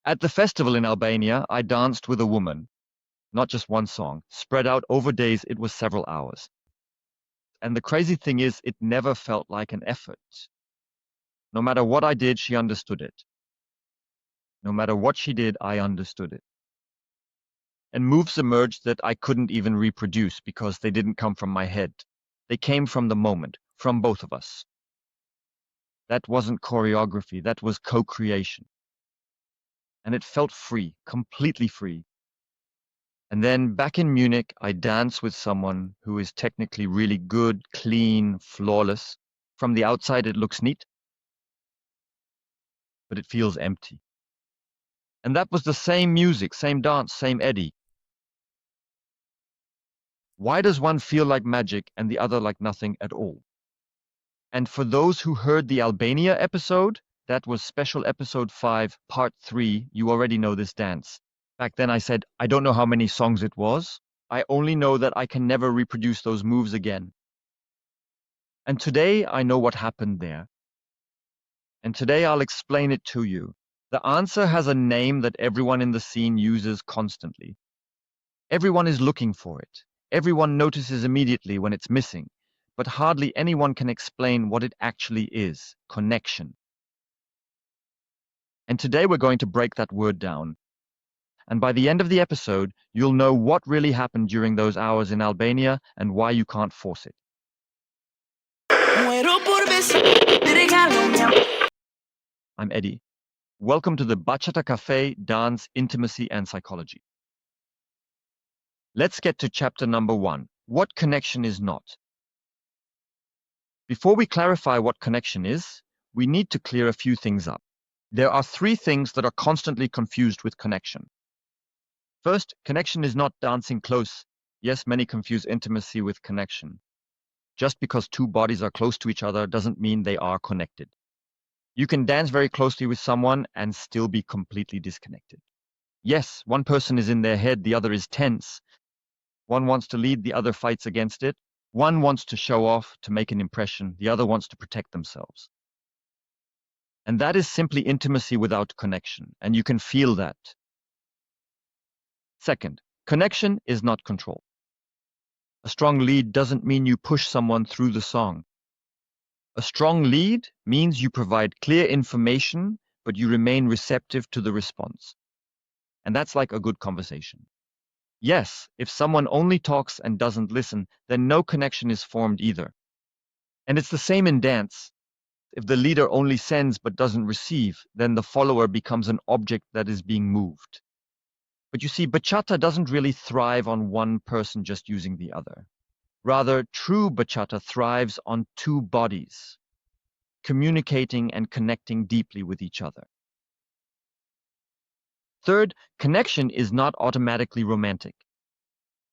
At the festival in Albania, I danced with a woman, not just one song. Spread out over days, it was several hours. And the crazy thing is, it never felt like an effort. No matter what I did, she understood it. No matter what she did, I understood it. And moves emerged that I couldn't even reproduce because they didn't come from my head. They came from the moment, from both of us. That wasn't choreography, that was co-creation. And it felt free, completely free. And then back in Munich, I danced with someone who is technically really good, clean, flawless. From the outside, it looks neat, but it feels empty. And that was the same music, same dance, same Eddie. Why does one feel like magic and the other like nothing at all? And for those who heard the Albania episode, that was special episode 5, part 3, you already know this dance. Back then I said, I don't know how many songs it was. I only know that I can never reproduce those moves again. And today I know what happened there. And today I'll explain it to you. The answer has a name that everyone in the scene uses constantly. Everyone is looking for it. Everyone notices immediately when it's missing, but hardly anyone can explain what it actually is: connection. And today we're going to break that word down. And by the end of the episode, you'll know what really happened during those hours in Albania and why you can't force it. I'm Eddie. Welcome to the Bachata Cafe, Dance, Intimacy and Psychology. Let's get to chapter number 1. What connection is not? Before we clarify what connection is, we need to clear a few things up. There are 3 things that are constantly confused with connection. First, connection is not dancing close. Yes, many confuse intimacy with connection. Just because 2 bodies are close to each other doesn't mean they are connected. You can dance very closely with someone and still be completely disconnected. Yes, one person is in their head, the other is tense. One wants to lead, the other fights against it. One wants to show off, to make an impression, the other wants to protect themselves. And that is simply intimacy without connection, and you can feel that. Second, connection is not control. A strong lead doesn't mean you push someone through the song. A strong lead means you provide clear information, but you remain receptive to the response. And that's like a good conversation. Yes, if someone only talks and doesn't listen, then no connection is formed either. And it's the same in dance. If the leader only sends but doesn't receive, then the follower becomes an object that is being moved. But you see, bachata doesn't really thrive on one person just using the other. Rather, true bachata thrives on 2 bodies, communicating and connecting deeply with each other. Third, connection is not automatically romantic.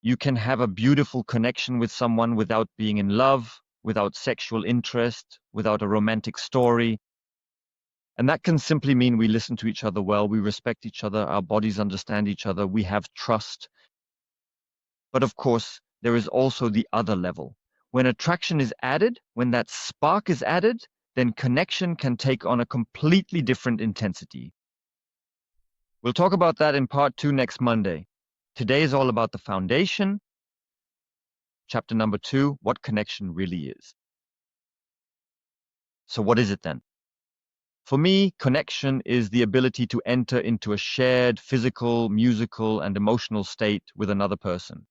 You can have a beautiful connection with someone without being in love, without sexual interest, without a romantic story. And that can simply mean we listen to each other well, we respect each other, our bodies understand each other, we have trust. But of course, there is also the other level. When attraction is added, when that spark is added, then connection can take on a completely different intensity. We'll talk about that in part 2 next Monday. Today is all about the foundation. Chapter number 2, what connection really is. So what is it then? For me, connection is the ability to enter into a shared physical, musical, and emotional state with another person.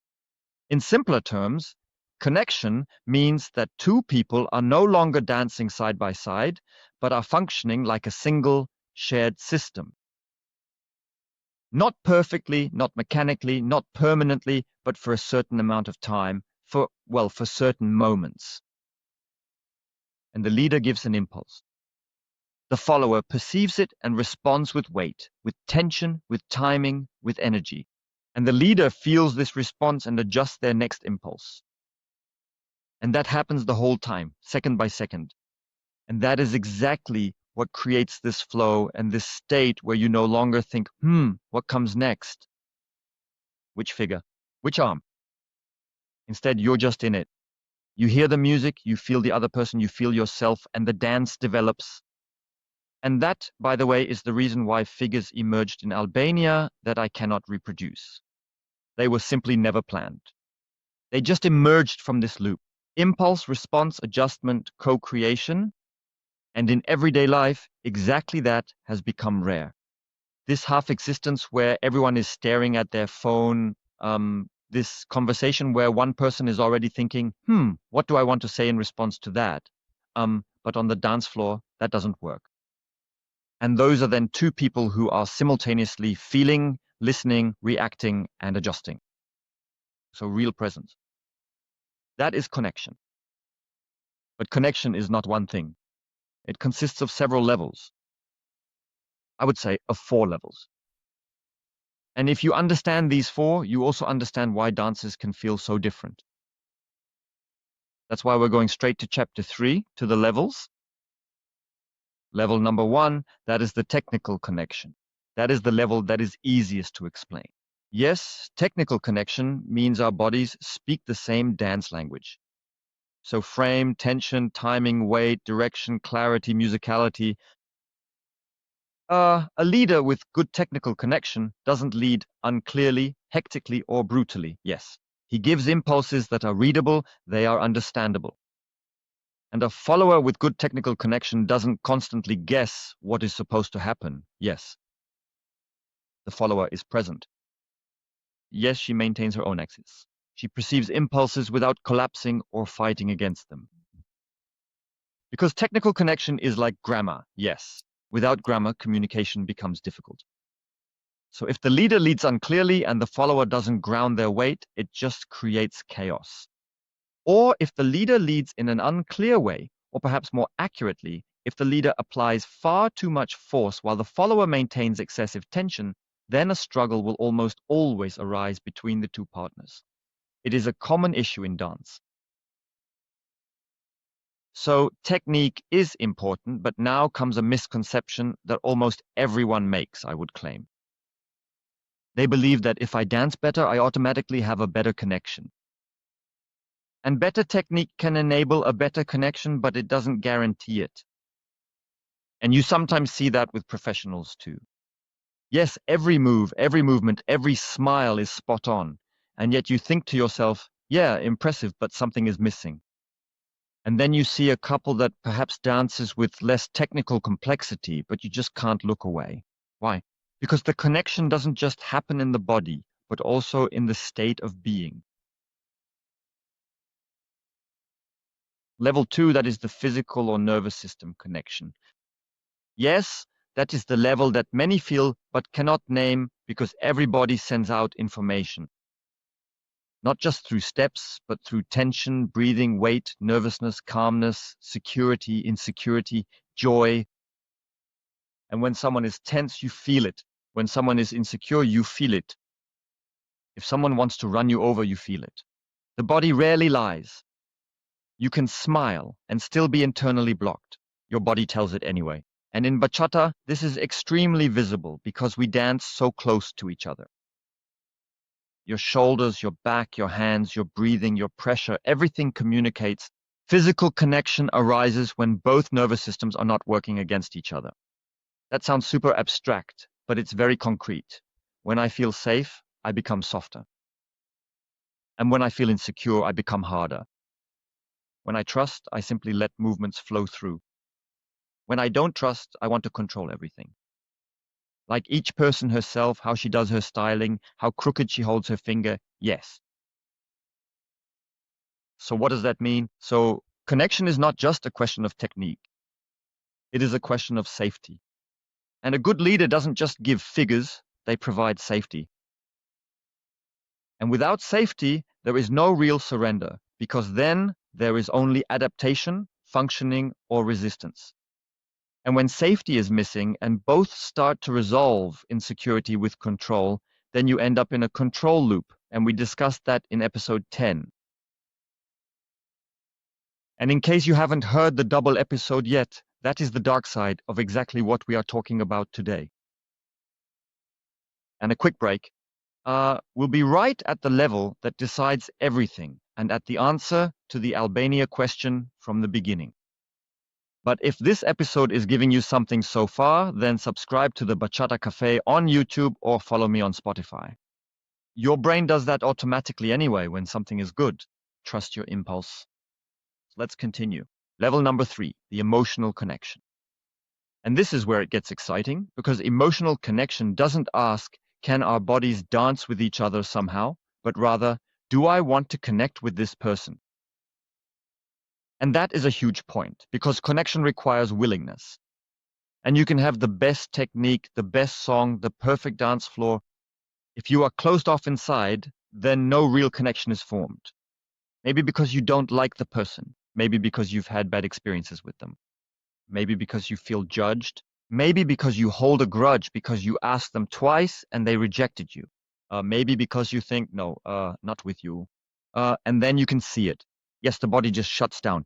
In simpler terms, connection means that 2 people are no longer dancing side by side, but are functioning like a single shared system. Not perfectly, not mechanically, not permanently, but for a certain amount of time, for certain moments. And the leader gives an impulse. The follower perceives it and responds with weight, with tension, with timing, with energy. And the leader feels this response and adjusts their next impulse. And that happens the whole time, second by second. And that is exactly what creates this flow and this state where you no longer think, what comes next? Which figure? Which arm? Instead, you're just in it. You hear the music, you feel the other person, you feel yourself, and the dance develops. And that, by the way, is the reason why figures emerged in Albania that I cannot reproduce. They were simply never planned. They just emerged from this loop. Impulse, response, adjustment, co-creation. And in everyday life, exactly that has become rare. This half existence where everyone is staring at their phone, this conversation where one person is already thinking, what do I want to say in response to that? But on the dance floor, that doesn't work. And those are then two people who are simultaneously feeling, listening, reacting, and adjusting. So real presence. That is connection. But connection is not one thing. It consists of several levels. I would say of 4 levels. And if you understand these 4, you also understand why dances can feel so different. That's why we're going straight to chapter 3, to the levels. Level number 1, that is the technical connection. That is the level that is easiest to explain. Yes, technical connection means our bodies speak the same dance language. So frame, tension, timing, weight, direction, clarity, musicality. A leader with good technical connection doesn't lead unclearly, hectically, or brutally, yes. He gives impulses that are readable, they are understandable. And a follower with good technical connection doesn't constantly guess what is supposed to happen, yes. The follower is present. Yes, she maintains her own axis. She perceives impulses without collapsing or fighting against them. Because technical connection is like grammar, yes. Without grammar, communication becomes difficult. So if the leader leads unclearly and the follower doesn't ground their weight, it just creates chaos. Or if the leader leads in an unclear way, or perhaps more accurately, if the leader applies far too much force while the follower maintains excessive tension, then a struggle will almost always arise between the two partners. It is a common issue in dance. So technique is important, but now comes a misconception that almost everyone makes, I would claim. They believe that if I dance better, I automatically have a better connection. And better technique can enable a better connection, but it doesn't guarantee it. And you sometimes see that with professionals too. Yes, every move, every movement, every smile is spot on. And yet you think to yourself, yeah, impressive, but something is missing. And then you see a couple that perhaps dances with less technical complexity, but you just can't look away. Why? Because the connection doesn't just happen in the body, but also in the state of being. Level 2, that is the physical or nervous system connection. Yes, that is the level that many feel but cannot name because everybody sends out information. Not just through steps, but through tension, breathing, weight, nervousness, calmness, security, insecurity, joy. And when someone is tense, you feel it. When someone is insecure, you feel it. If someone wants to run you over, you feel it. The body rarely lies. You can smile and still be internally blocked. Your body tells it anyway. And in bachata, this is extremely visible because we dance so close to each other. Your shoulders, your back, your hands, your breathing, your pressure, everything communicates. Physical connection arises when both nervous systems are not working against each other. That sounds super abstract, but it's very concrete. When I feel safe, I become softer. And when I feel insecure, I become harder. When I trust, I simply let movements flow through. When I don't trust, I want to control everything. Like each person herself, how she does her styling, how crooked she holds her finger, yes. So what does that mean? So connection is not just a question of technique. It is a question of safety. And a good leader doesn't just give figures, they provide safety. And without safety, there is no real surrender, because then there is only adaptation, functioning, or resistance. And when safety is missing and both start to resolve insecurity with control, then you end up in a control loop. And we discussed that in episode 10. And in case you haven't heard the double episode yet, that is the dark side of exactly what we are talking about today. And a quick break. We'll be right at the level that decides everything and at the answer to the Albania question from the beginning. But if this episode is giving you something so far, then subscribe to the Bachata Cafe on YouTube or follow me on Spotify. Your brain does that automatically anyway when something is good. Trust your impulse. Let's continue. Level number 3, the emotional connection. And this is where it gets exciting because emotional connection doesn't ask, can our bodies dance with each other somehow? But rather, do I want to connect with this person? And that is a huge point because connection requires willingness. And you can have the best technique, the best song, the perfect dance floor. If you are closed off inside, then no real connection is formed. Maybe because you don't like the person. Maybe because you've had bad experiences with them. Maybe because you feel judged. Maybe because you hold a grudge because you asked them twice and they rejected you. Maybe because you think, no, not with you. And then you can see it. Yes, the body just shuts down.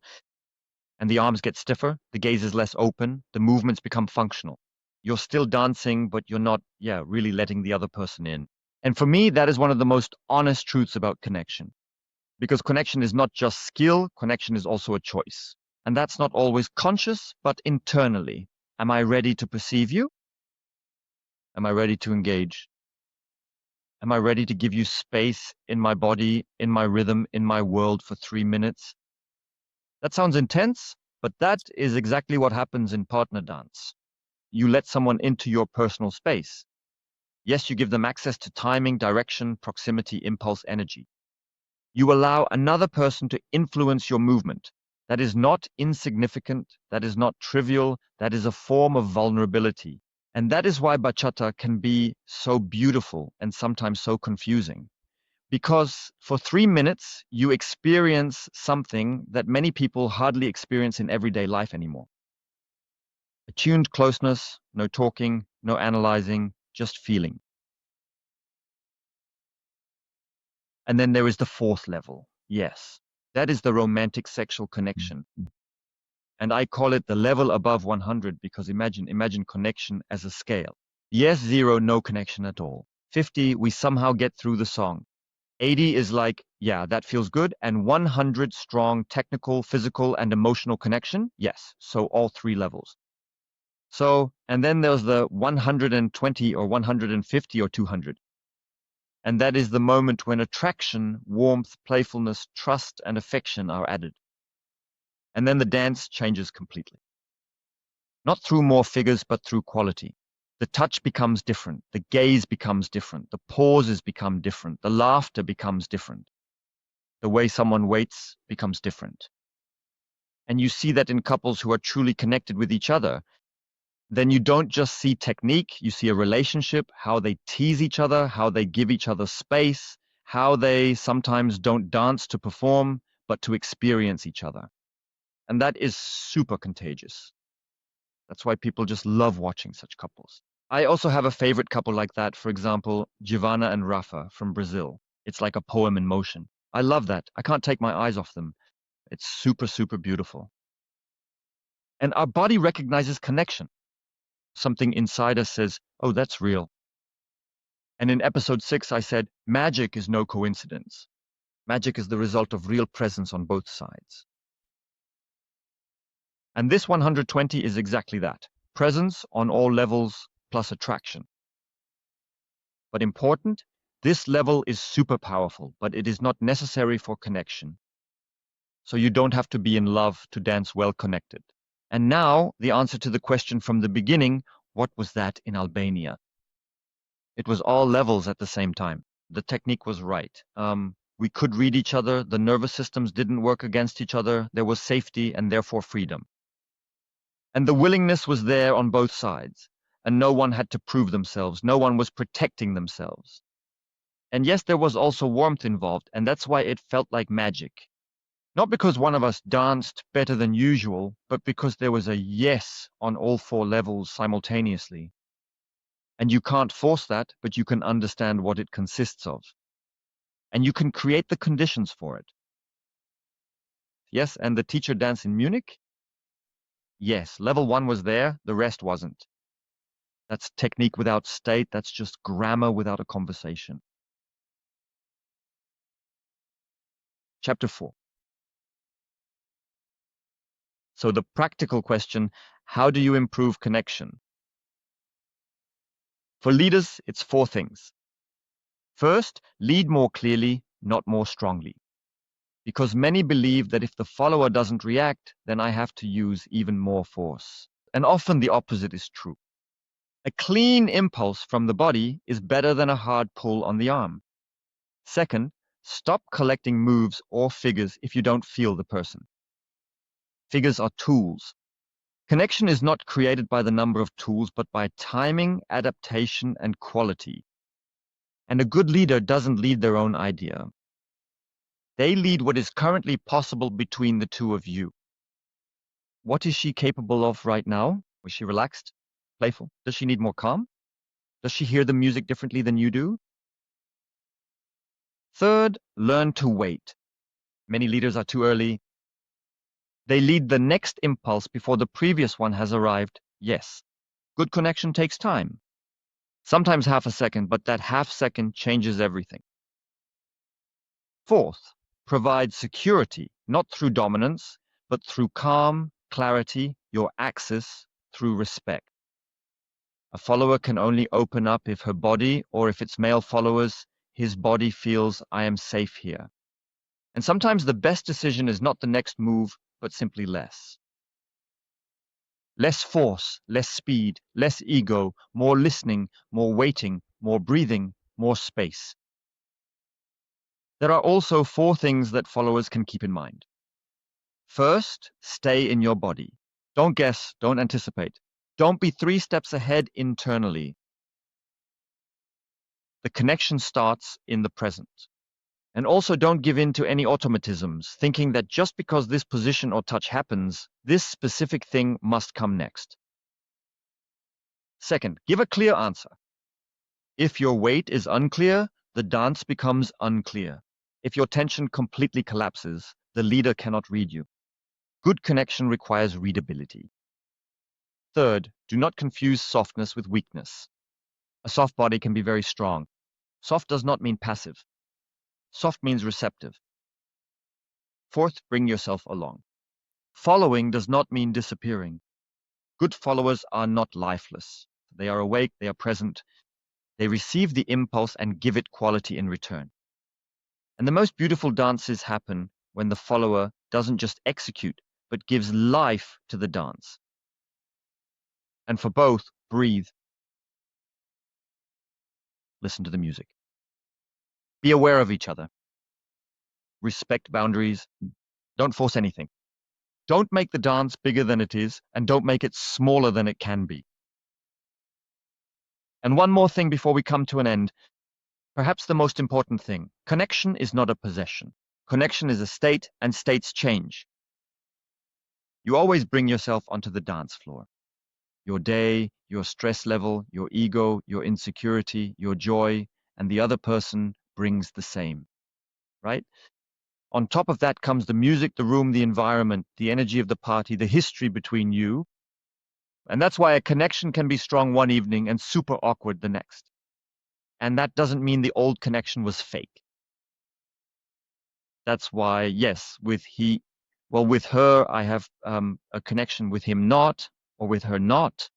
And the arms get stiffer, the gaze is less open, the movements become functional. You're still dancing, but you're not, really letting the other person in. And for me, that is one of the most honest truths about connection. Because connection is not just skill, connection is also a choice. And that's not always conscious, but internally. Am I ready to perceive you? Am I ready to engage? Am I ready to give you space in my body, in my rhythm, in my world for 3 minutes? That sounds intense, but that is exactly what happens in partner dance. You let someone into your personal space. Yes, you give them access to timing, direction, proximity, impulse, energy. You allow another person to influence your movement. That is not insignificant. That is not trivial. That is a form of vulnerability. And that is why bachata can be so beautiful and sometimes so confusing. Because for 3 minutes, you experience something that many people hardly experience in everyday life anymore. Attuned closeness, no talking, no analyzing, just feeling. And then there is the 4th level. Yes, that is the romantic sexual connection. And I call it the level above 100 because imagine connection as a scale. Yes, 0, no connection at all. 50, we somehow get through the song. 80 is like, yeah, that feels good. And 100, strong technical, physical, and emotional connection. Yes, so all 3 levels. So, and then there's the 120 or 150 or 200. And that is the moment when attraction, warmth, playfulness, trust, and affection are added. And then the dance changes completely. Not through more figures, but through quality. The touch becomes different. The gaze becomes different. The pauses become different. The laughter becomes different. The way someone waits becomes different. And you see that in couples who are truly connected with each other. Then you don't just see technique, you see a relationship, how they tease each other, how they give each other space, how they sometimes don't dance to perform, but to experience each other. And that is super contagious. That's why people just love watching such couples. I also have a favorite couple like that, for example, Giovanna and Rafa from Brazil. It's like a poem in motion. I love that. I can't take my eyes off them. It's super, super beautiful. And our body recognizes connection. Something inside us says, oh, that's real. And in episode 6, I said, magic is no coincidence. Magic is the result of real presence on both sides. And this 120 is exactly that. Presence on all levels plus attraction. But important, this level is super powerful, but it is not necessary for connection. So you don't have to be in love to dance well connected. And now, the answer to the question from the beginning, what was that in Albania? It was all levels at the same time. The technique was right. We could read each other. The nervous systems didn't work against each other. There was safety and therefore freedom. And the willingness was there on both sides. And no one had to prove themselves. No one was protecting themselves. And yes, there was also warmth involved, and that's why it felt like magic. Not because one of us danced better than usual, but because there was a yes on all 4 levels simultaneously. And you can't force that, but you can understand what it consists of. And you can create the conditions for it. Yes, and the teacher dance in Munich? Yes, level 1 was there, the rest wasn't. That's technique without state, that's just grammar without a conversation. Chapter 4. So the practical question, how do you improve connection? For leaders, it's 4 things. First, lead more clearly, not more strongly. Because many believe that if the follower doesn't react, then I have to use even more force. And often the opposite is true. A clean impulse from the body is better than a hard pull on the arm. Second, stop collecting moves or figures if you don't feel the person. Figures are tools. Connection is not created by the number of tools, but by timing, adaptation, and quality. And a good leader doesn't lead their own idea. They lead what is currently possible between the two of you. What is she capable of right now? Was she relaxed, playful? Does she need more calm? Does she hear the music differently than you do? Third, learn to wait. Many leaders are too early. They lead the next impulse before the previous one has arrived. Yes, good connection takes time. Sometimes half a second, but that half second changes everything. Fourth, provide security, not through dominance, but through calm, clarity, your axis, through respect. A follower can only open up if her body, or if it's male followers, his body feels I am safe here. And sometimes the best decision is not the next move, but simply less. Less force, less speed, less ego, more listening, more waiting, more breathing, more space. There are also 4 things that followers can keep in mind. First, stay in your body. Don't guess, don't anticipate. Don't be 3 steps ahead internally. The connection starts in the present. And also don't give in to any automatisms, thinking that just because this position or touch happens, this specific thing must come next. Second, give a clear answer. If your weight is unclear, the dance becomes unclear. If your tension completely collapses, the leader cannot read you. Good connection requires readability. Third, do not confuse softness with weakness. A soft body can be very strong. Soft does not mean passive. Soft means receptive. Fourth, bring yourself along. Following does not mean disappearing. Good followers are not lifeless. They are awake, they are present. They receive the impulse and give it quality in return. And the most beautiful dances happen when the follower doesn't just execute, but gives life to the dance. And for both, breathe. Listen to the music. Be aware of each other. Respect boundaries. Don't force anything. Don't make the dance bigger than it is, and don't make it smaller than it can be. And one more thing before we come to an end. Perhaps the most important thing. Connection is not a possession. Connection is a state, and states change. You always bring yourself onto the dance floor. Your day, your stress level, your ego, your insecurity, your joy, and the other person brings the same, right? On top of that comes the music, the room, the environment, the energy of the party, the history between you. And that's why a connection can be strong one evening and super awkward the next. And that doesn't mean the old connection was fake. That's why, yes, with her, I have a connection, with him not, or with her not.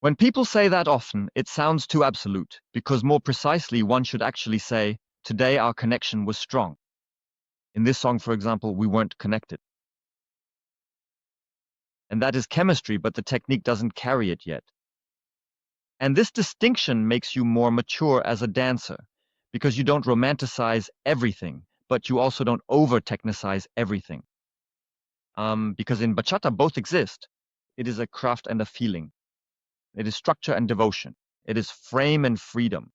When people say that often, it sounds too absolute, because more precisely, one should actually say, today our connection was strong. In this song, for example, we weren't connected. And that is chemistry, but the technique doesn't carry it yet. And this distinction makes you more mature as a dancer, because you don't romanticize everything, but you also don't over-technicize everything. Because in bachata, both exist. It is a craft and a feeling. It is structure and devotion. It is frame and freedom.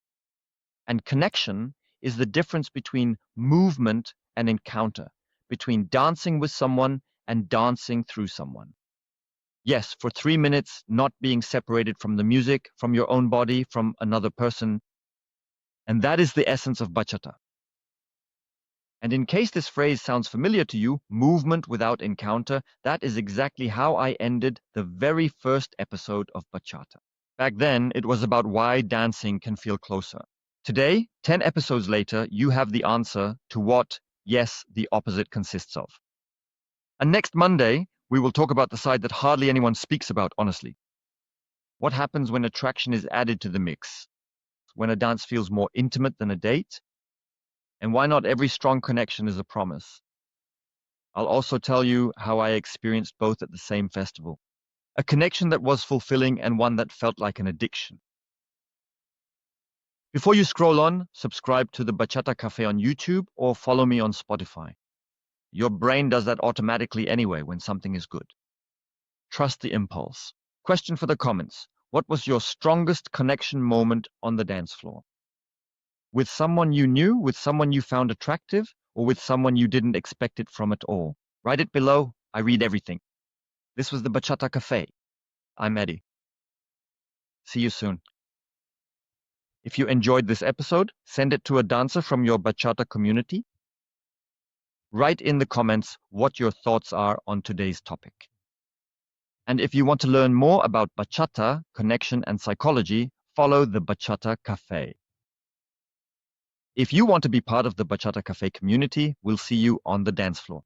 And connection is the difference between movement and encounter, between dancing with someone and dancing through someone. Yes, for 3 minutes, not being separated from the music, from your own body, from another person. And that is the essence of bachata. And in case this phrase sounds familiar to you, movement without encounter, that is exactly how I ended the very first episode of Bachata. Back then, it was about why dancing can feel closer. Today, 10 episodes later, you have the answer to what, yes, the opposite consists of. And next Monday, we will talk about the side that hardly anyone speaks about, honestly. What happens when attraction is added to the mix? When a dance feels more intimate than a date? And why not every strong connection is a promise? I'll also tell you how I experienced both at the same festival. A connection that was fulfilling and one that felt like an addiction. Before you scroll on, subscribe to the Bachata Cafe on YouTube or follow me on Spotify. Your brain does that automatically anyway when something is good. Trust the impulse. Question for the comments. What was your strongest connection moment on the dance floor? With someone you knew, with someone you found attractive, or with someone you didn't expect it from at all? Write it below. I read everything. This was the Bachata Cafe. I'm Eddie. See you soon. If you enjoyed this episode, send it to a dancer from your bachata community. Write in the comments what your thoughts are on today's topic. And if you want to learn more about bachata, connection, and psychology, follow the Bachata Cafe. If you want to be part of the Bachata Cafe community, we'll see you on the dance floor.